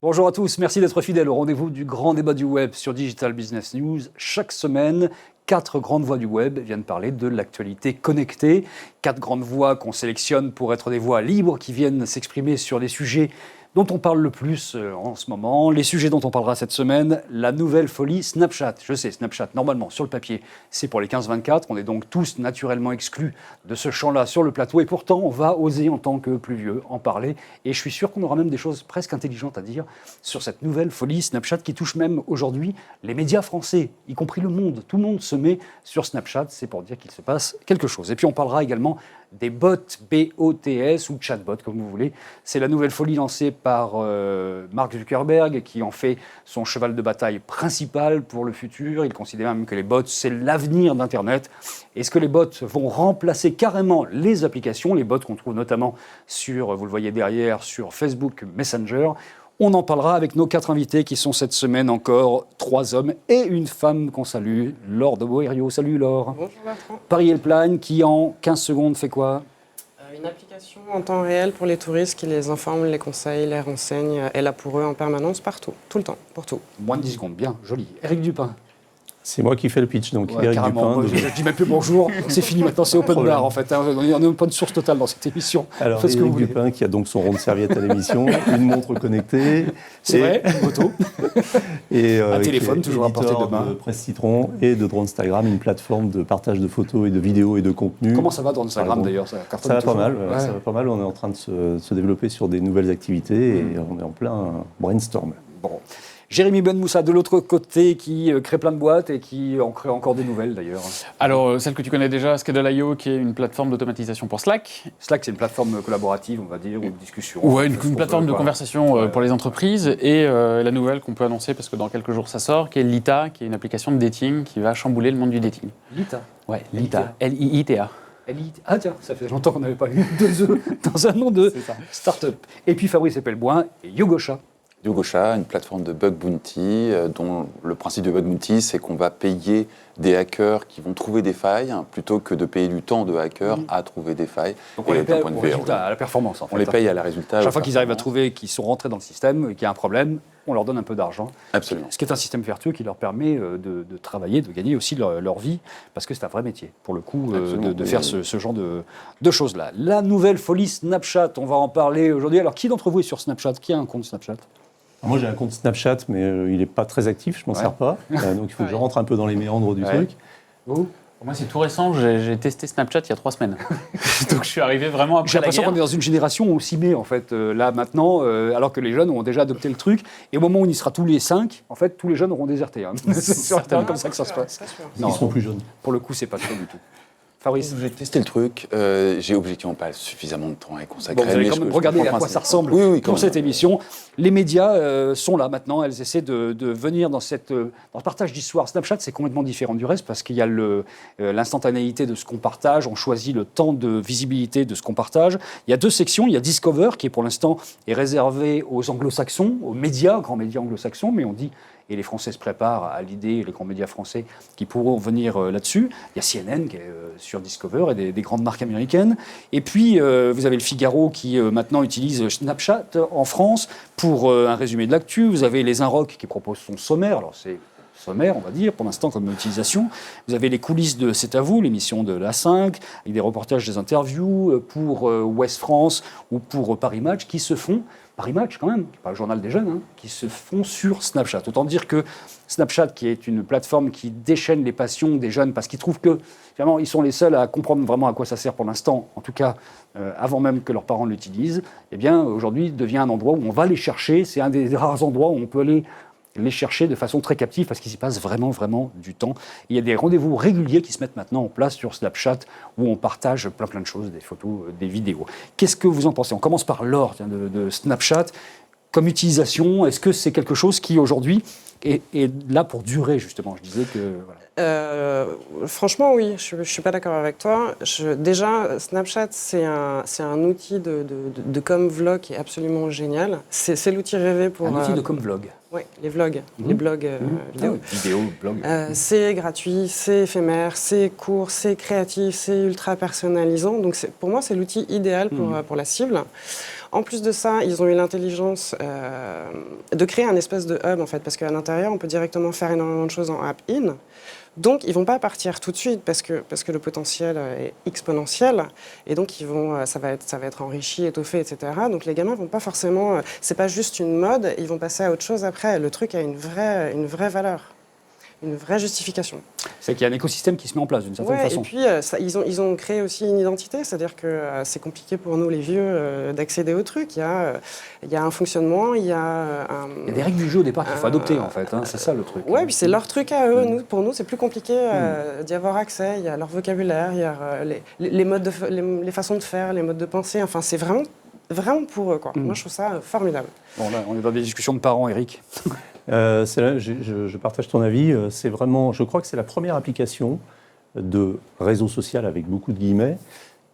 Bonjour à tous, merci d'être fidèles au rendez-vous du grand débat du web sur Digital Business News. Chaque semaine, 4 grandes voix du web viennent parler de l'actualité connectée. 4 grandes voix qu'on sélectionne pour être des voix libres qui viennent s'exprimer sur les sujets dont on parle le plus en ce moment. Les sujets dont on parlera cette semaine, la nouvelle folie Snapchat. Je sais, Snapchat, normalement, sur le papier, c'est pour les 15-24. On est donc tous naturellement exclus de ce champ-là sur le plateau. Et pourtant, on va oser, en tant que plus vieux, en parler. Et je suis sûr qu'on aura même des choses presque intelligentes à dire sur cette nouvelle folie Snapchat qui touche même aujourd'hui les médias français, y compris Le Monde. Tout le monde se met sur Snapchat. C'est pour dire qu'il se passe quelque chose. Et puis, on parlera également des bots, B-O-T-S ou chatbots, comme vous voulez. C'est la nouvelle folie lancée par Mark Zuckerberg, qui en fait son cheval de bataille principal pour le futur. Il considère même que les bots, c'est l'avenir d'Internet. Est-ce que les bots vont remplacer carrément les applications, les bots qu'on trouve notamment sur, vous le voyez derrière, sur Facebook Messenger? On en parlera avec nos 4 invités qui sont cette semaine encore 3 hommes et une femme qu'on salue, Laure de Boerio. Salut Laure. Bonjour Bertrand. Paris Helpline qui en 15 secondes fait quoi? Une application en temps réel pour les touristes qui les informe, les conseille, les renseigne, est là pour eux en permanence, partout, tout le temps, pour tout. Moins de 10 secondes, bien, joli. Éric Dupin. C'est moi qui fais le pitch, donc Ouais, Éric Dupin. Je dis même plus bonjour, c'est fini maintenant, c'est open bar en fait. On est en open source totale dans cette émission. Alors, Faites ce que Éric vous voulez. Dupin qui a donc son rond de serviette à l'émission, une montre connectée. C'est vrai, une moto. Et, Un téléphone, qui est toujours à portée de éditeur main. de Presse Citron et de Dronestagram, une plateforme de partage de photos et de vidéos et de contenus. Comment ça va dans Instagram d'ailleurs? Ça cartonne Ça va pas toujours. mal, Ouais. ça va pas mal. On est en train de se développer sur des nouvelles activités et on est en plein brainstorm. Bon. Jérémy Ben Moussa, de l'autre côté, qui crée plein de boîtes et qui en crée encore des nouvelles d'ailleurs. Alors, celle que tu connais déjà, Schedule.io, qui est une plateforme d'automatisation pour Slack. Slack, c'est une plateforme collaborative, on va dire, ou de discussion. Ouais, une plateforme de Quoi. conversation pour les entreprises. Et la nouvelle qu'on peut annoncer, parce que dans quelques jours ça sort, qui est Lita, qui est une application de dating qui va chambouler le monde du dating. Lita. Ouais, Lita. L-I-I-T-A. Ah tiens, ça fait longtemps qu'on n'avait pas eu 2 œufs dans un nom de C'est ça. start-up. Et puis Fabrice Epelboin et Yogosha. Yogosha, une plateforme de bug bounty, dont le principe de bug bounty, c'est qu'on va payer des hackers qui vont trouver des failles, plutôt que de payer du temps de hackers à trouver des failles. Donc on les Et d'un paye point de au vue résultat, à la performance en fait. On les paye à la résultat. Chaque fois qu'ils arrivent à trouver qu'ils sont rentrés dans le système et qu'il y a un problème, on leur donne un peu d'argent. Absolument. Ce qui est un système vertueux qui leur permet de travailler, de gagner aussi leur vie, parce que c'est un vrai métier, pour le coup, de faire ce genre de choses-là. La nouvelle folie Snapchat, on va en parler aujourd'hui. Alors, qui d'entre vous est sur Snapchat? Qui a un compte Snapchat? Moi, j'ai un compte Snapchat, mais il n'est pas très actif, je m'en sers pas. Donc, il faut que je rentre un peu dans les méandres du truc. Vous? Moi, c'est tout récent. J'ai testé Snapchat il y a 3 semaines. Donc, je suis arrivé vraiment J'ai après la l'impression guerre. qu'on est dans une génération où on s'y met, en fait, là, maintenant, alors que les jeunes ont déjà adopté le truc. Et au moment où on y sera tous les 5, en fait, tous les jeunes auront déserté. Hein. C'est comme ça que ça se passe. Ils seront plus jeunes. Pour le coup, c'est pas sûr du tout. Fabrice? J'ai testé le truc, j'ai objectivement pas suffisamment de temps à y consacrer. Bon, vous allez mais quand je- même je regarder comprends à le quoi ça principe. ressemble Oui, pour quand cette même. émission. Les médias sont là maintenant, elles essaient de venir dans le partage d'histoire. Snapchat, c'est complètement différent du reste parce qu'il y a l'instantanéité de ce qu'on partage, on choisit le temps de visibilité de ce qu'on partage. Il y a 2 sections, il y a Discover qui pour l'instant est réservé aux anglo-saxons, aux médias, grands médias anglo-saxons, mais on dit, et les Français se préparent à l'idée, les grands médias français qui pourront venir là-dessus. Il y a CNN qui est sur Discover et des grandes marques américaines. Et puis, vous avez le Figaro qui maintenant utilise Snapchat en France pour un résumé de l'actu. Vous avez les Inrock qui proposent son sommaire. Alors, c'est sommaire, on va dire, pour l'instant, comme utilisation. Vous avez les coulisses de C'est à vous, l'émission de la 5, avec des reportages, des interviews pour Ouest France ou pour Paris Match qui se font. Paris Match, quand même, pas le journal des jeunes, hein, qui se font sur Snapchat. Autant dire que Snapchat, qui est une plateforme qui déchaîne les passions des jeunes, parce qu'ils trouvent que, finalement, ils sont les seuls à comprendre vraiment à quoi ça sert pour l'instant, en tout cas, avant même que leurs parents l'utilisent, eh bien, aujourd'hui, devient un endroit où on va les chercher. C'est un des rares endroits où on peut aller les chercher de façon très captive parce qu'il s'y passe vraiment, vraiment du temps. Et il y a des rendez-vous réguliers qui se mettent maintenant en place sur Snapchat où on partage plein de choses, des photos, des vidéos. Qu'est-ce que vous en pensez? On commence par Laure de Snapchat. Comme utilisation, est-ce que c'est quelque chose qui aujourd'hui est là pour durer, justement. Je disais que... Voilà. Franchement, oui, je ne suis pas d'accord avec toi. Déjà, Snapchat, c'est un outil de com-vlog qui est absolument génial. C'est l'outil rêvé pour... Un outil de com-vlog. Oui, les vlogs, les blogs vidéo. Vidéo, blog. C'est gratuit, c'est éphémère, c'est court, c'est créatif, c'est ultra personnalisant. Donc pour moi, c'est l'outil idéal pour la cible. En plus de ça, ils ont eu l'intelligence de créer un espèce de hub, en fait, parce qu'à l'intérieur, on peut directement faire énormément de choses en app-in. Donc, ils ne vont pas partir tout de suite parce que le potentiel est exponentiel. Et donc, ça va être enrichi, étoffé, etc. Donc, les gamins ne vont pas forcément... c'est pas juste une mode, ils vont passer à autre chose après. Le truc a une vraie valeur, une vraie justification. C'est qu'il y a un écosystème qui se met en place d'une certaine façon. Et puis, ils ont créé aussi une identité, c'est-à-dire que c'est compliqué pour nous, les vieux, d'accéder au truc. Il y a un fonctionnement, il y a des règles du jeu au départ qu'il faut adopter, en fait. C'est ça, le truc. Oui, puis c'est leur truc à eux. Pour nous, c'est plus compliqué d'y avoir accès. Il y a leur vocabulaire, il y a les façons de faire, les modes de pensée. Enfin, c'est vraiment pour eux, quoi. Moi, je trouve ça formidable. Bon, là, on est dans des discussions de parents, Eric. Je partage ton avis. C'est vraiment, je crois que c'est la première application de réseau social avec beaucoup de guillemets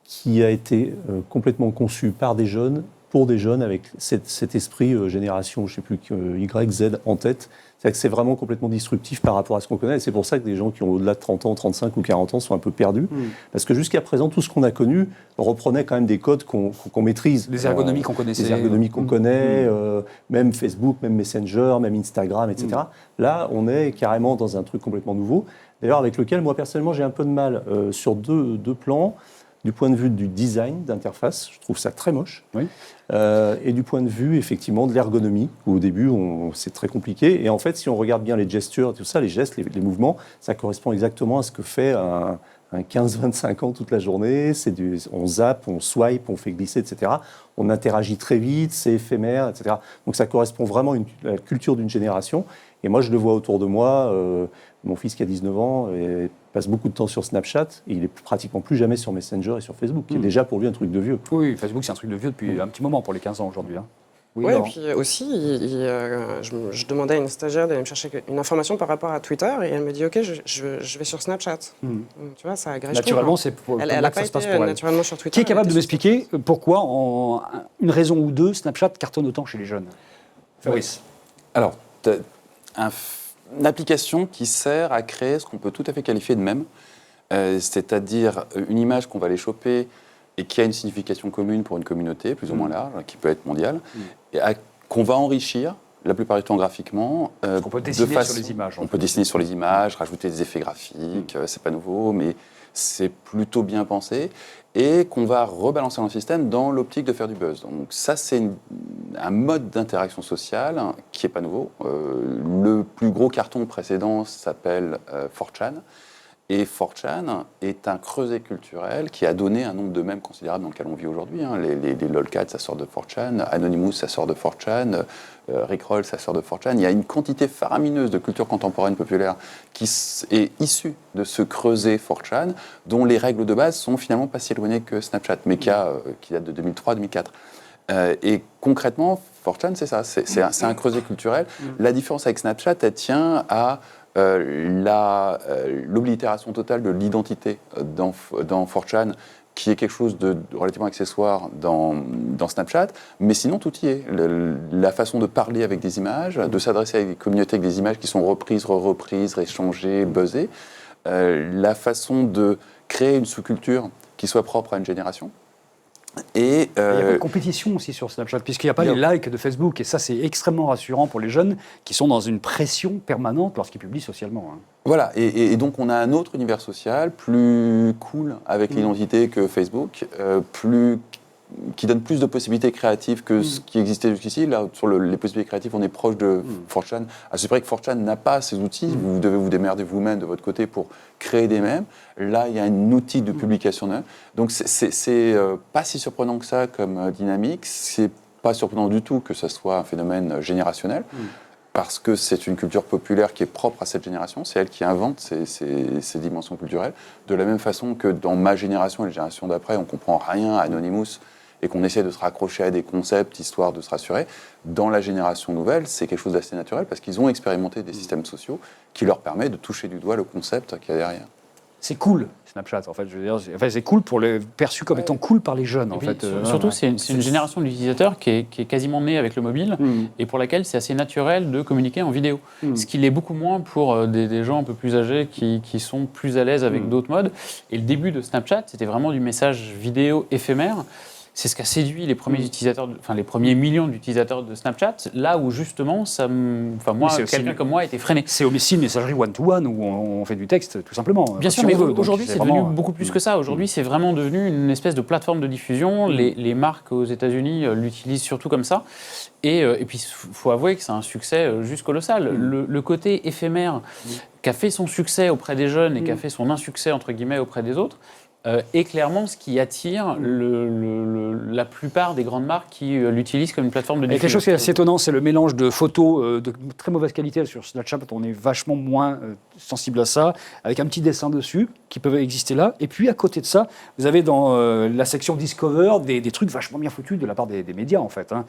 qui a été complètement conçue par des jeunes, pour des jeunes, avec cet esprit génération, je ne sais plus, Y, Z en tête. C'est-à-dire que c'est vraiment complètement disruptif par rapport à ce qu'on connaît. Et c'est pour ça que des gens qui ont au-delà de 30 ans, 35 ou 40 ans sont un peu perdus. Parce que jusqu'à présent, tout ce qu'on a connu reprenait quand même des codes qu'on maîtrise. Les ergonomies qu'on connaissait. Les ergonomies qu'on connaît, même Facebook, même Messenger, même Instagram, etc. Là, on est carrément dans un truc complètement nouveau. D'ailleurs, avec lequel, moi, personnellement, j'ai un peu de mal sur deux plans. Du point de vue du design d'interface, je trouve ça très moche. Oui. Et du point de vue, effectivement, de l'ergonomie, où au début, c'est très compliqué. Et en fait, si on regarde bien les gestures, tout ça, les gestes, les mouvements, ça correspond exactement à ce que fait un 15-25 ans toute la journée. On zappe, on swipe, on fait glisser, etc. On interagit très vite, c'est éphémère, etc. Donc ça correspond vraiment à la culture d'une génération. Et moi, je le vois autour de moi. Mon fils qui a 19 ans passe beaucoup de temps sur Snapchat et il est pratiquement plus jamais sur Messenger et sur Facebook, qui est déjà pour lui un truc de vieux. Oui, Facebook, c'est un truc de vieux depuis un petit moment pour les 15 ans aujourd'hui. Hein. Oui, et puis aussi, je demandais à une stagiaire d'aller me chercher une information par rapport à Twitter et elle me dit « Ok, je vais sur Snapchat. Donc, tu vois, ça agrège. Naturellement, c'est pour elle n'a pas été naturellement sur Twitter. Qui est capable de m'expliquer pourquoi, en une raison ou deux, Snapchat cartonne autant chez les jeunes? Fabrice. Alors, une application qui sert à créer ce qu'on peut tout à fait qualifier de mème, c'est-à-dire une image qu'on va aller choper et qui a une signification commune pour une communauté, plus ou moins large, qui peut être mondiale, et qu'on va enrichir, la plupart du temps graphiquement. On peut dessiner sur les images. On peut dessiner sur les images, rajouter des effets graphiques, c'est pas nouveau, mais c'est plutôt bien pensé, et qu'on va rebalancer dans le système dans l'optique de faire du buzz. Donc ça, c'est un mode d'interaction sociale qui n'est pas nouveau. Le plus gros carton précédent s'appelle 4chan, et 4chan est un creuset culturel qui a donné un nombre de mèmes considérable dans lequel on vit aujourd'hui. Hein. Les lolcats, ça sort de 4chan, Anonymous, ça sort de 4chan, Rickroll, ça sort de 4chan. Il y a une quantité faramineuse de culture contemporaine populaire qui est issue de ce creuset 4chan, dont les règles de base sont finalement pas si éloignées que Snapchat, mais qui date de 2003-2004. Et concrètement, 4chan, c'est ça, c'est un creuset culturel. La différence avec Snapchat, elle tient à l'oblitération totale de l'identité dans 4chan, qui est quelque chose de relativement accessoire dans Snapchat, mais sinon tout y est. La façon de parler avec des images, de s'adresser à des communautés avec des images qui sont reprises, re-reprises, échangées, buzzées, la façon de créer une sous-culture qui soit propre à une génération. Et il y a pas de compétition aussi sur Snapchat, puisqu'il n'y a pas les likes de Facebook, et ça c'est extrêmement rassurant pour les jeunes qui sont dans une pression permanente lorsqu'ils publient socialement. Hein. Voilà, et donc on a un autre univers social plus cool avec l'identité que Facebook, qui donne plus de possibilités créatives que ce qui existait jusqu'ici. Là, sur les possibilités créatives, on est proche de 4chan. C'est vrai que 4chan n'a pas ces outils, vous devez vous démerder vous-même de votre côté pour créer des mèmes. Là, il y a un outil de publication de mèmes. Donc c'est pas si surprenant que ça comme dynamique, c'est pas surprenant du tout que ce soit un phénomène générationnel, parce que c'est une culture populaire qui est propre à cette génération, c'est elle qui invente ces dimensions culturelles, de la même façon que dans ma génération et les générations d'après, on ne comprend rien à Anonymous, et qu'on essaie de se raccrocher à des concepts histoire de se rassurer. Dans la génération nouvelle, c'est quelque chose d'assez naturel parce qu'ils ont expérimenté des systèmes sociaux qui leur permettent de toucher du doigt le concept qu'il y a derrière. C'est cool, Snapchat, en fait. Je veux dire, c'est cool perçu comme étant cool par les jeunes, en puis, fait. Surtout, c'est une génération d'utilisateurs qui est quasiment née avec le mobile et pour laquelle c'est assez naturel de communiquer en vidéo. Ce qui l'est beaucoup moins pour des gens un peu plus âgés qui sont plus à l'aise avec d'autres modes. Et le début de Snapchat, c'était vraiment du message vidéo éphémère. C'est ce qui a séduit les premiers utilisateurs, les premiers millions d'utilisateurs de Snapchat, là où justement, quelqu'un comme moi a été freiné. C'est aussi une messagerie one-to-one où on fait du texte, tout simplement. Bien sûr, mais aujourd'hui, c'est devenu beaucoup plus que ça. Aujourd'hui, c'est vraiment devenu une espèce de plateforme de diffusion. Les marques aux États-Unis l'utilisent surtout comme ça. Et puis, il faut avouer que c'est un succès juste colossal. Le côté éphémère qui a fait son succès auprès des jeunes et qui a fait son insuccès, entre guillemets, auprès des autres, est clairement ce qui attire la plupart des grandes marques qui l'utilisent comme une plateforme de diffusion. Et quelque chose qui est assez étonnant, c'est le mélange de photos de très mauvaise qualité. Sur Snapchat, on est vachement moins sensible à ça, avec un petit dessin dessus qui peuvent exister là. Et puis à côté de ça, vous avez dans la section Discover des trucs vachement bien foutus de la part des médias, en fait. Hein.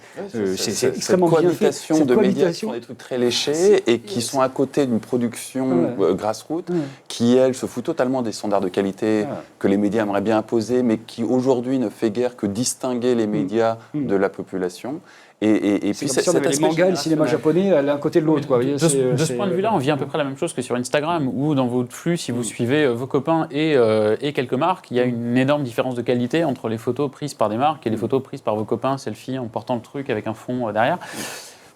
C'est extrêmement bien fait. Cette de médias qui font des trucs très léchés et qui sont à côté d'une production grassroots qui, elle, se fout totalement des standards de qualité que les médias aimeraient bien imposer, mais qui aujourd'hui ne fait guère que distinguer les médias de la population. Et puis c'est comme si les mangas et le cinéma japonais l'un côté de l'autre. De ce point de vue-là, on vit à peu près la même chose que sur Instagram, où dans votre flux, si vous suivez vos copains et quelques marques, il y a une énorme différence de qualité entre les photos prises par des marques et les photos prises par vos copains, selfie en portant le truc avec un fond derrière.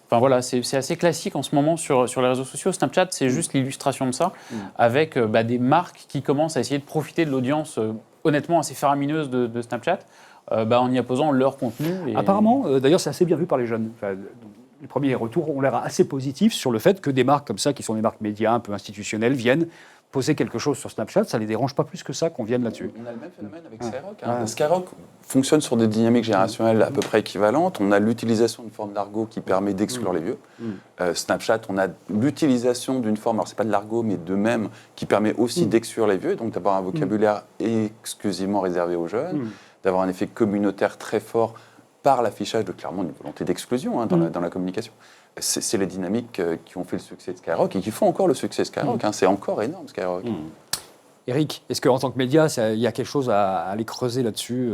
Enfin voilà, c'est assez classique en ce moment sur les réseaux sociaux. Snapchat, c'est juste l'illustration de ça, avec des marques qui commencent à essayer de profiter de l'audience honnêtement assez faramineuse de Snapchat, en y apposant leur contenu. Apparemment, d'ailleurs, c'est assez bien vu par les jeunes. Enfin, les premiers retours ont l'air assez positifs sur le fait que des marques comme ça, qui sont des marques médias un peu institutionnelles, viennent poser quelque chose sur Snapchat. Ça ne les dérange pas plus que ça qu'on vienne là-dessus. On a le même phénomène avec Skyrock. Skyrock fonctionne sur des dynamiques générationnelles à peu près équivalentes. On a l'utilisation d'une forme d'argot qui permet d'exclure les vieux. Snapchat, on a l'utilisation d'une forme, alors c'est pas de l'argot, mais de même, qui permet aussi d'exclure les vieux, donc d'avoir un vocabulaire exclusivement réservé aux jeunes, d'avoir un effet communautaire très fort par l'affichage de clairement une volonté d'exclusion dans la communication. C'est les dynamiques qui ont fait le succès de Skyrock et qui font encore le succès de Skyrock. C'est encore énorme, Skyrock. Eric, est-ce qu'en tant que média, il y a quelque chose à aller creuser là-dessus,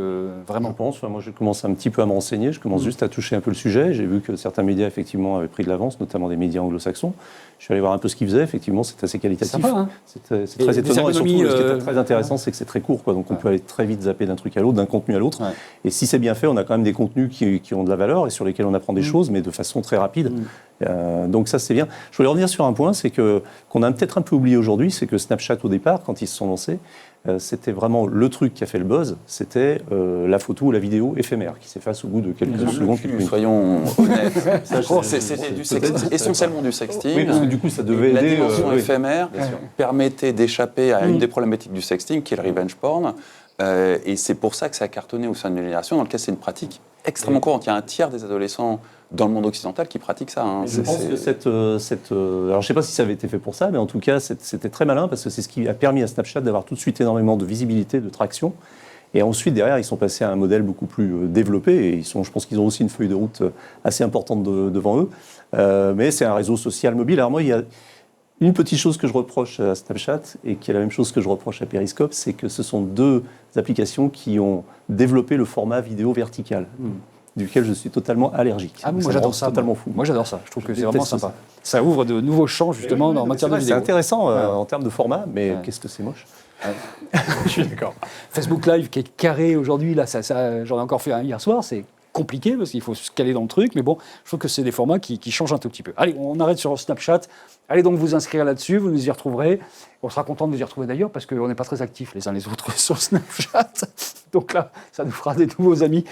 vraiment ? Je pense. Moi, je commence un petit peu à me renseigner. Je commence juste à toucher un peu le sujet. J'ai vu que certains médias, effectivement, avaient pris de l'avance, notamment des médias anglo-saxons. Je suis allé voir un peu ce qu'ils faisaient. Effectivement, c'est assez qualitatif. C'est sympa, hein ? C'est très étonnant. Et surtout, ce qui est très intéressant, c'est que c'est très court, quoi. Donc, on peut aller très vite zapper d'un truc à l'autre, d'un contenu à l'autre. Et si c'est bien fait, on a quand même des contenus qui ont de la valeur et sur lesquels on apprend des choses, mais de façon très rapide. Donc ça, c'est bien. Je voulais revenir sur un point, c'est qu'on a peut-être un peu oublié aujourd'hui, c'est que Snapchat, au départ, quand ils se sont lancés, c'était vraiment le truc qui a fait le buzz, c'était la photo ou la vidéo éphémère qui s'efface au bout de quelques secondes. Soyons honnêtes. C'était essentiellement du sexting. Oui, parce que du coup, ça devait aider. La aider. dimension éphémère permettait d'échapper à une des problématiques du sexting, qui est le revenge porn. Et c'est pour ça que ça a cartonné au sein d'une génération dans laquelle c'est une pratique extrêmement courante. Il y a un tiers des adolescents dans le monde occidental qui pratiquent ça. Je pense que alors je ne sais pas si ça avait été fait pour ça, mais en tout cas, c'était très malin parce que c'est ce qui a permis à Snapchat d'avoir tout de suite énormément de visibilité, de traction. Et ensuite, derrière, ils sont passés à un modèle beaucoup plus développé. Et je pense qu'ils ont aussi une feuille de route assez importante devant eux. Mais c'est un réseau social mobile. Alors moi, il y a une petite chose que je reproche à Snapchat et qui est la même chose que je reproche à Periscope, c'est que ce sont deux applications qui ont développé le format vidéo vertical, duquel je suis totalement allergique. Moi j'adore ça. Totalement fou. Moi j'adore ça. Je trouve que c'est vraiment sympa. Ça ouvre de nouveaux champs justement en matière de vidéo. C'est intéressant en termes de format, mais qu'est-ce que c'est moche. Je suis d'accord. Facebook Live qui est carré aujourd'hui, là, j'en ai encore fait un hier soir, c'est compliqué parce qu'il faut se caler dans le truc, mais bon, je trouve que c'est des formats qui changent un tout petit peu. Allez, on arrête sur Snapchat. Allez donc vous inscrire là-dessus, vous nous y retrouverez. On sera content de vous y retrouver d'ailleurs parce qu'on n'est pas très actifs les uns les autres sur Snapchat. Donc là, ça nous fera des nouveaux amis.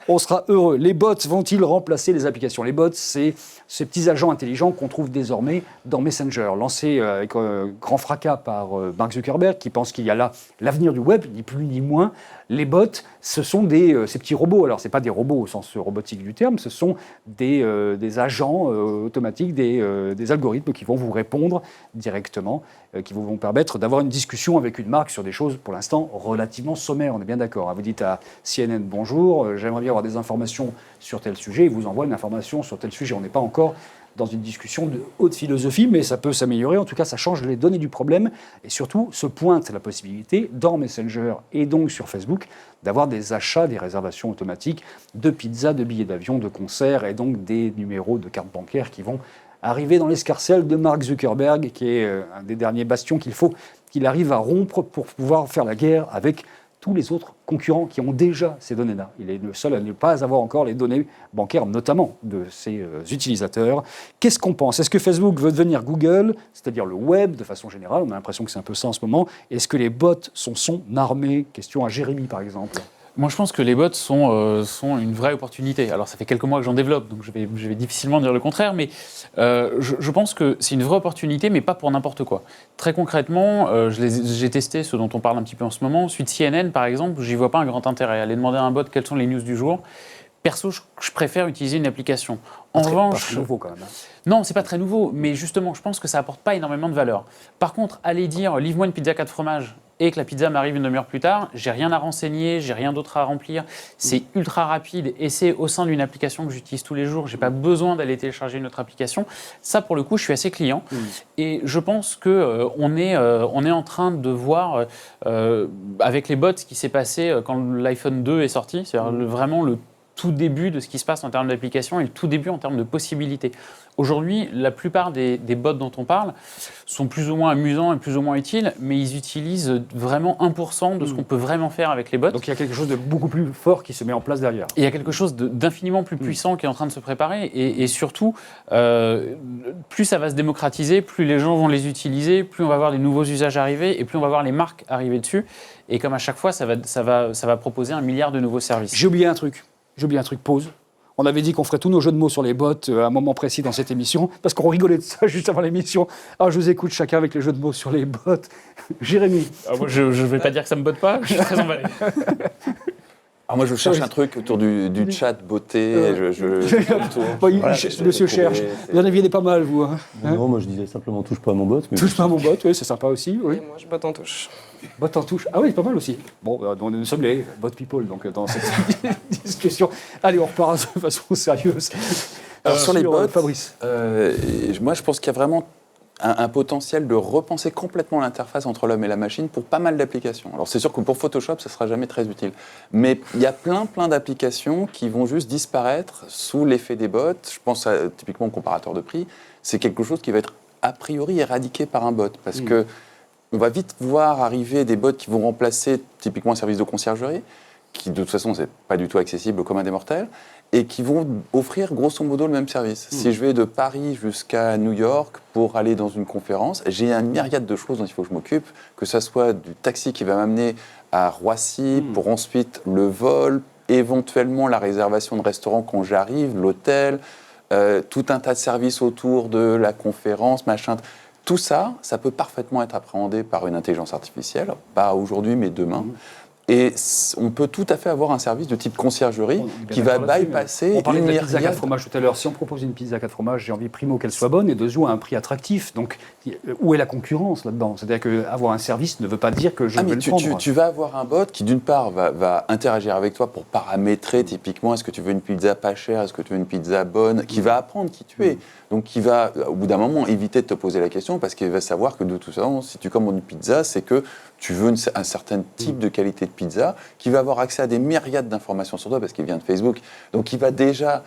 On sera heureux. Les bots vont-ils remplacer les applications ? Les bots, c'est ces petits agents intelligents qu'on trouve désormais dans Messenger, lancés avec grand fracas par Mark Zuckerberg, qui pense qu'il y a là l'avenir du web, ni plus ni moins. Les bots, ce sont ces petits robots. Alors, ce n'est pas des robots au sens robotique du terme, ce sont des agents automatiques, des algorithmes qui vont vous répondre directement, qui vont permettre d'avoir une discussion avec une marque sur des choses, pour l'instant, relativement sommaires. On est bien d'accord. Vous dites à CNN bonjour, j'aimerais bien avoir des informations sur tel sujet, il vous envoie une information sur tel sujet. On n'est pas encore dans une discussion de haute philosophie, mais ça peut s'améliorer. En tout cas, ça change les données du problème. Et surtout, se pointe la possibilité, dans Messenger et donc sur Facebook, d'avoir des achats, des réservations automatiques de pizzas, de billets d'avion, de concerts, et donc des numéros de cartes bancaires qui vont arriver dans l'escarcelle de Mark Zuckerberg, qui est un des derniers bastions qu'il faut qu'il arrive à rompre pour pouvoir faire la guerre avec tous les autres concurrents qui ont déjà ces données-là. Il est le seul à ne pas avoir encore les données bancaires, notamment de ses utilisateurs. Qu'est-ce qu'on pense? Est-ce que Facebook veut devenir Google, c'est-à-dire le web de façon générale? On a l'impression que c'est un peu ça en ce moment. Est-ce que les bots sont son armée? Question à Jérémy, par exemple. Moi, je pense que les bots sont une vraie opportunité. Alors, ça fait quelques mois que j'en développe, donc je vais difficilement dire le contraire, mais je pense que c'est une vraie opportunité, mais pas pour n'importe quoi. Très concrètement, j'ai testé ce dont on parle un petit peu en ce moment. Suite CNN, par exemple, j'y vois pas un grand intérêt. Aller demander à un bot quelles sont les news du jour. Perso, je préfère utiliser une application. En revanche, pas très nouveau quand même. Non, c'est pas très nouveau, mais justement, je pense que ça apporte pas énormément de valeur. Par contre, aller dire livre-moi une pizza 4 fromages et que la pizza m'arrive une demi-heure plus tard, j'ai rien à renseigner, j'ai rien d'autre à remplir, c'est ultra rapide et c'est au sein d'une application que j'utilise tous les jours, j'ai pas besoin d'aller télécharger une autre application. Ça, pour le coup, je suis assez client et je pense que on est en train de voir avec les bots ce qui s'est passé quand l'iPhone 2 est sorti, c'est-à-dire vraiment le tout début de ce qui se passe en termes d'application et le tout début en termes de possibilités. Aujourd'hui, la plupart des bots dont on parle sont plus ou moins amusants et plus ou moins utiles, mais ils utilisent vraiment 1% de ce qu'on peut vraiment faire avec les bots. Donc il y a quelque chose de beaucoup plus fort qui se met en place derrière. Et il y a quelque chose d'infiniment plus puissant qui est en train de se préparer. Et surtout, plus ça va se démocratiser, plus les gens vont les utiliser, plus on va voir des nouveaux usages arriver et plus on va voir les marques arriver dessus. Et comme à chaque fois, ça va proposer 1 milliard de nouveaux services. J'ai oublié un truc, pause. On avait dit qu'on ferait tous nos jeux de mots sur les bots à un moment précis dans cette émission, parce qu'on rigolait de ça juste avant l'émission. Ah, je vous écoute chacun avec les jeux de mots sur les bots. Jérémy. Moi, je ne vais pas dire que ça ne me botte pas, je suis très emballé. Alors moi, je cherche un truc autour du chat beauté. Monsieur cherche. Vous en aviez pas mal, vous. Hein? Non, moi je disais simplement touche pas à mon bot. Mais touche pas à mon bot, oui, c'est sympa aussi. Oui. Et moi, je botte en touche. Bot en touche. Ah oui, pas mal aussi. Bon, nous sommes les bot people, donc dans cette discussion. Allez, on repart de façon sérieuse. Alors sur les bots, Fabrice. Moi, je pense qu'il y a vraiment un potentiel de repenser complètement l'interface entre l'homme et la machine pour pas mal d'applications. Alors c'est sûr que pour Photoshop, ça sera jamais très utile. Mais il y a plein d'applications qui vont juste disparaître sous l'effet des bots. Je pense typiquement au comparateur de prix. C'est quelque chose qui va être a priori éradiqué par un bot. Parce que on va vite voir arriver des bots qui vont remplacer typiquement un service de conciergerie, qui de toute façon, c'est pas du tout accessible au commun des mortels, et qui vont offrir grosso modo le même service. Si je vais de Paris jusqu'à New York pour aller dans une conférence, j'ai une myriade de choses dont il faut que je m'occupe, que ce soit du taxi qui va m'amener à Roissy pour ensuite le vol, éventuellement la réservation de restaurant quand j'arrive, l'hôtel, tout un tas de services autour de la conférence, machin. Tout ça, ça peut parfaitement être appréhendé par une intelligence artificielle, pas aujourd'hui mais demain. Et on peut tout à fait avoir un service de type conciergerie qui va bypasser on parlait une de la pizza 4 myriade. fromages tout à l'heure. Si on propose une pizza 4 fromages, j'ai envie, primo, qu'elle soit bonne et de jouer à un prix attractif. Donc, où est la concurrence là-dedans? C'est-à-dire qu'avoir un service ne veut pas dire que je vais le prendre. Tu vas avoir un bot qui, d'une part, va interagir avec toi pour paramétrer typiquement est-ce que tu veux une pizza pas chère, est-ce que tu veux une pizza bonne, qui va apprendre qui tu es. Donc, qui va, au bout d'un moment, éviter de te poser la question parce qu'il va savoir que de toute façon, si tu commandes une pizza, c'est que tu veux un certain type de qualité de pizza, qui va avoir accès à des myriades d'informations sur toi parce qu'il vient de Facebook. Donc, il va déjà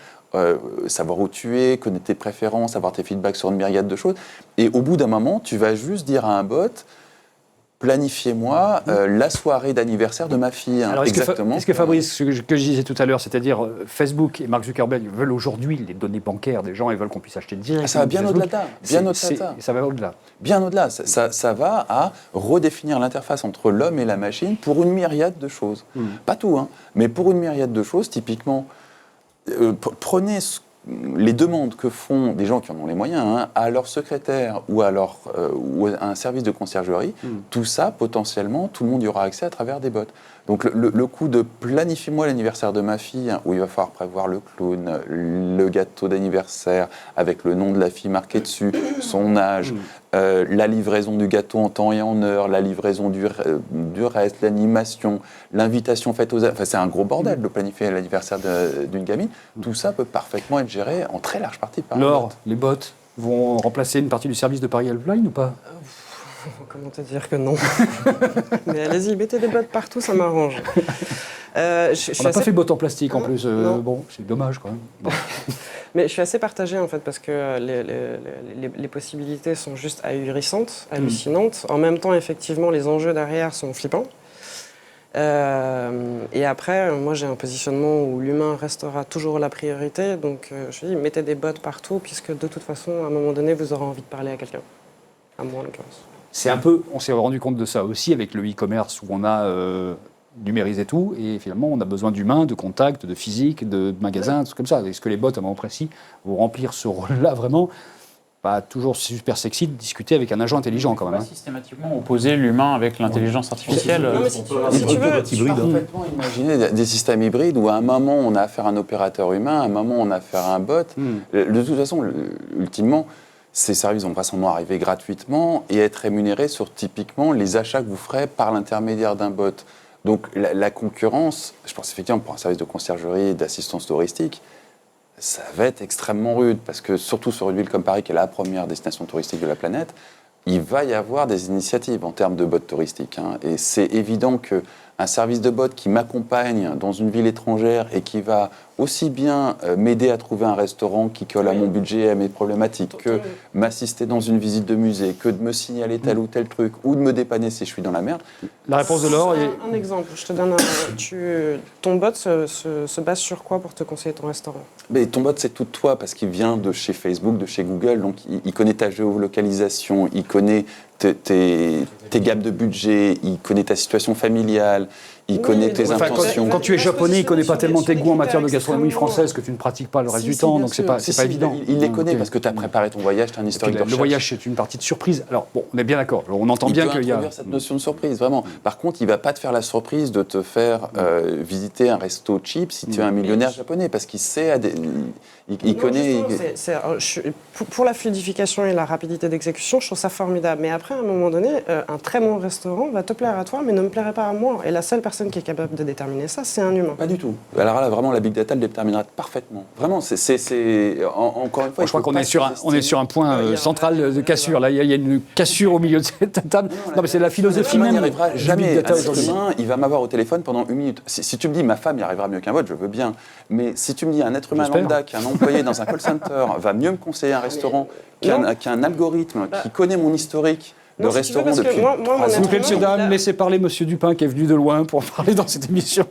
savoir où tu es, connaître tes préférences, avoir tes feedbacks sur une myriade de choses. Et au bout d'un moment, tu vas juste dire à un bot, planifiez-moi la soirée d'anniversaire de ma fille. Alors, exactement. Est-ce que Fabrice, ce que je disais tout à l'heure, c'est-à-dire Facebook et Mark Zuckerberg veulent aujourd'hui les données bancaires des gens, ils veulent qu'on puisse acheter directement. Ça va bien au-delà de ça. Ça va au-delà. Bien au-delà. Ça va à redéfinir l'interface entre l'homme et la machine pour une myriade de choses. Pas tout, hein, mais pour une myriade de choses. Typiquement, prenez les demandes que font des gens qui en ont les moyens à leur secrétaire ou à un service de conciergerie, tout ça, potentiellement, tout le monde y aura accès à travers des bots. Donc le coup de planifie-moi l'anniversaire de ma fille, où il va falloir prévoir le clown, le gâteau d'anniversaire avec le nom de la fille marqué dessus, son âge, la livraison du gâteau en temps et en heure, la livraison du reste, l'animation, l'invitation faite aux... Enfin, c'est un gros bordel de planifier l'anniversaire d'une gamine. Tout ça peut parfaitement être géré en très large partie par Laure, les bots vont remplacer une partie du service de Paris Helpline ou pas? Comment te dire que non? Mais allez-y, mettez des bottes partout, ça m'arrange. On n'a pas fait bot en plastique en plus. Non. Bon, c'est dommage quand même. Bon. Mais je suis assez partagée en fait parce que les possibilités sont juste ahurissantes, hallucinantes. En même temps, effectivement, les enjeux derrière sont flippants. Et après, moi j'ai un positionnement où l'humain restera toujours la priorité. Donc je dis, mettez des bots partout puisque de toute façon, à un moment donné, vous aurez envie de parler à quelqu'un. À moi en l'occurrence. C'est un peu, on s'est rendu compte de ça aussi avec le e-commerce où on a numérisé tout et finalement on a besoin d'humains, de contacts, de physique, de magasins, tout comme ça. Est-ce que les bots à un moment précis vont remplir ce rôle-là vraiment? Pas toujours super sexy de discuter avec un agent intelligent quand même. Pas systématiquement opposer l'humain avec l'intelligence artificielle. Non, mais si tu veux, Tu peux parfaitement imaginer des systèmes hybrides où à un moment on a affaire à un opérateur humain, à un moment on a affaire à un bot. De toute façon, ultimement, ces services vont pas seulement arriver gratuitement et être rémunérés sur typiquement les achats que vous ferez par l'intermédiaire d'un bot. Donc la concurrence, je pense effectivement pour un service de conciergerie et d'assistance touristique, ça va être extrêmement rude parce que surtout sur une ville comme Paris qui est la première destination touristique de la planète, il va y avoir des initiatives en termes de bots touristiques. Et c'est évident qu'un service de bot qui m'accompagne dans une ville étrangère et qui va aussi bien m'aider à trouver un restaurant qui colle à mon budget et à mes problématiques, que m'assister dans une visite de musée, que de me signaler tel ou tel truc, ou de me dépanner si je suis dans la merde. La réponse de Laure est... Un exemple, je te donne ton bot se base sur quoi pour te conseiller ton restaurant? Mais ton bot, c'est tout de toi, parce qu'il vient de chez Facebook, de chez Google, donc il connaît ta géolocalisation, il connaît tes gammes de budget, il connaît ta situation familiale, il connaît tes intentions. Quand tu es japonais, il ne connaît pas tellement tes goûts en matière de gastronomie française que tu ne pratiques pas le reste du temps, donc c'est pas évident. Il les connaît parce que tu as préparé ton voyage, tu as un historique de recherche. Le voyage, c'est une partie de surprise. Alors, bon, on est bien d'accord, on entend bien qu'il y a... Il peut introduire cette notion de surprise, vraiment. Par contre, il ne va pas te faire la surprise de te faire visiter un resto cheap si tu es un millionnaire japonais, parce qu'il sait... Il connaît... Pour la fluidification et la rapidité d'exécution, je trouve ça formidable. Mais après, à un moment donné, un très bon restaurant va te plaire à toi, mais ne me plairait pas à moi. Et la seule personne qui est capable de déterminer ça, c'est un humain. Pas du tout. Alors là, vraiment, la Big Data le déterminera parfaitement. Vraiment, encore une fois... je crois qu'on est sur un point central de cassure. Là, il y a une cassure au milieu de cette table. Non, mais c'est la philosophie même. Il n'y arrivera jamais. Big Data Un aujourd'hui. être humain, il va m'avoir au téléphone pendant 1 minute. Si tu me dis, ma femme y arrivera mieux qu'un bot, je veux bien. Mais si tu me dis, un être humain lambda qui est un employé dans un call center va mieux me conseiller un restaurant qui a un algorithme qui connaît mon historique de restaurant depuis 3 ans. S'il vous plaît, messieurs, dames, laissez parler Monsieur Dupin qui est venu de loin pour parler dans cette émission.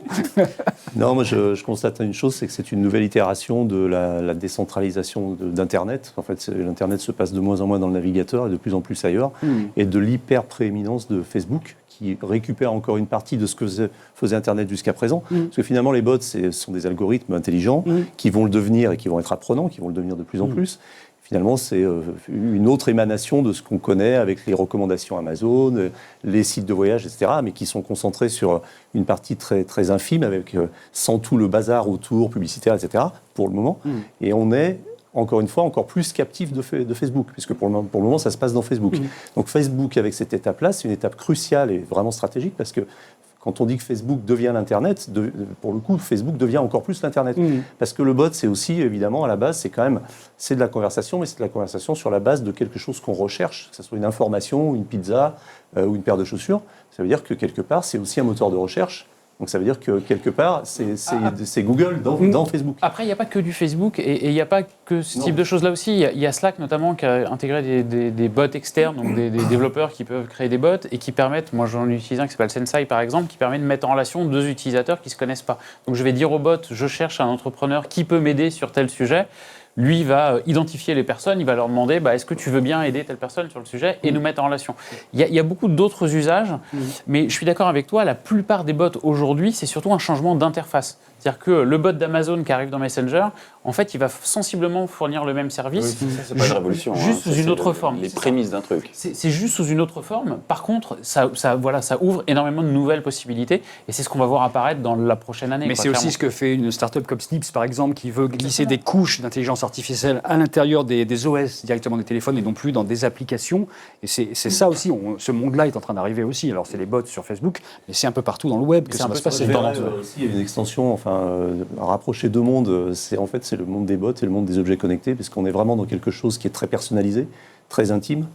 Non, moi je constate une chose, c'est que c'est une nouvelle itération de la décentralisation d'Internet. En fait, l'Internet se passe de moins en moins dans le navigateur et de plus en plus ailleurs, et de l'hyper-prééminence de Facebook, qui récupère encore une partie de ce que faisait Internet jusqu'à présent. Parce que finalement, les bots, ce sont des algorithmes intelligents qui vont le devenir et qui vont être apprenants, qui vont le devenir de plus en plus. Finalement, c'est une autre émanation de ce qu'on connaît avec les recommandations Amazon, les sites de voyage, etc., mais qui sont concentrés sur une partie très, très infime, avec sans tout le bazar autour, publicitaire, etc., pour le moment. Et on est, encore une fois, encore plus captif de Facebook, puisque pour le moment, ça se passe dans Facebook. Donc Facebook, avec cette étape-là, c'est une étape cruciale et vraiment stratégique, parce que quand on dit que Facebook devient l'Internet, pour le coup, Facebook devient encore plus l'Internet. Parce que le bot, c'est aussi, évidemment, à la base, c'est de la conversation, mais c'est de la conversation sur la base de quelque chose qu'on recherche, que ce soit une information, une pizza ou une paire de chaussures. Ça veut dire que, quelque part, c'est aussi un moteur de recherche. Donc ça veut dire que, quelque part, c'est Google dans Facebook. Après, il n'y a pas que du Facebook et il n'y a pas que ce type de choses-là aussi. Il y a Slack notamment qui a intégré des bots externes, donc des développeurs qui peuvent créer des bots et qui permettent, moi j'en utilise un qui s'appelle Sensei par exemple, qui permet de mettre en relation 2 utilisateurs qui ne se connaissent pas. Donc je vais dire au bot, je cherche un entrepreneur qui peut m'aider sur tel sujet. Lui va identifier les personnes, il va leur demander est-ce que tu veux bien aider telle personne sur le sujet et nous mettre en relation. Il y a beaucoup d'autres usages, mais je suis d'accord avec toi, la plupart des bots aujourd'hui, c'est surtout un changement d'interface. C'est-à-dire que le bot d'Amazon qui arrive dans Messenger, en fait, il va sensiblement fournir le même service. C'est pas une révolution. Juste sous Ça, une c'est autre forme. Les C'est ça. prémices d'un truc. C'est juste sous une autre forme. Par contre, ça ouvre énormément de nouvelles possibilités. Et c'est ce qu'on va voir apparaître dans la prochaine année. Mais c'est aussi ce que fait une start-up comme Snips, par exemple, qui veut glisser des couches d'intelligence artificielle à l'intérieur des OS directement des téléphones et non plus dans des applications. Et c'est ça aussi, ce monde-là est en train d'arriver aussi. Alors c'est les bots sur Facebook, mais c'est un peu partout dans le web que ça va se passer. Il y a une extension, rapprocher deux mondes, c'est le monde des bots et le monde des objets connectés, parce qu'on est vraiment dans quelque chose qui est très personnalisé, très intime,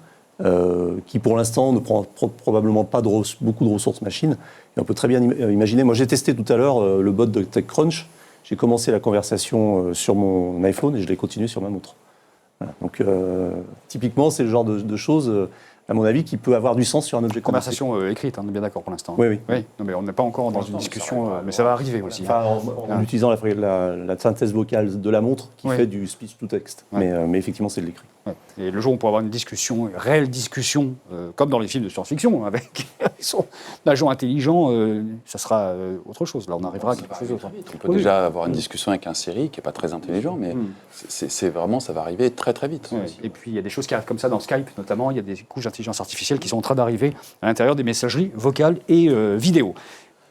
qui pour l'instant ne prend probablement pas beaucoup de ressources machines. Et on peut très bien imaginer, moi j'ai testé tout à l'heure le bot de TechCrunch, j'ai commencé la conversation sur mon iPhone et je l'ai continué sur ma montre. Voilà. Donc typiquement c'est le genre de choses, à mon avis, qui peut avoir du sens sur un objet connecté. Conversation écrite, on est bien d'accord pour l'instant. Oui. Non, mais on n'est pas encore dans une discussion, mais ça va arriver aussi. En utilisant la synthèse vocale de la montre qui fait du speech to text. Ouais. Mais effectivement, c'est de l'écrit. Ouais. Et le jour où on pourra avoir une discussion, une réelle discussion, comme dans les films de science-fiction, avec son agent intelligent, ça sera autre chose. Là, on arrivera à quelque chose d'autre. On peut déjà avoir une discussion avec un Siri qui n'est pas très intelligent, mais c'est vraiment, ça va arriver très très vite. Ouais. Et puis il y a des choses qui arrivent comme ça dans Skype, notamment. Il y a des couches d'intelligence artificielle qui sont en train d'arriver à l'intérieur des messageries vocales et vidéo.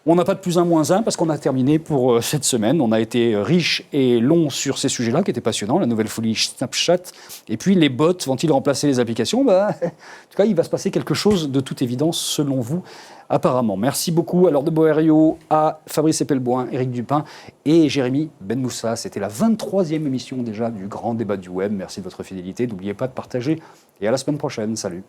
On n'a pas de plus un moins un parce qu'on a terminé pour cette semaine. On a été riche et long sur ces sujets-là qui étaient passionnants. La nouvelle folie Snapchat. Et puis les bots vont-ils remplacer les applications ? En tout cas, il va se passer quelque chose de toute évidence selon vous, apparemment. Merci beaucoup à Laure de Boério, à Fabrice Epelboin, Éric Dupin et Jérémy Benmoussa. C'était la 23e émission déjà du Grand Débat du Web. Merci de votre fidélité. N'oubliez pas de partager et à la semaine prochaine. Salut.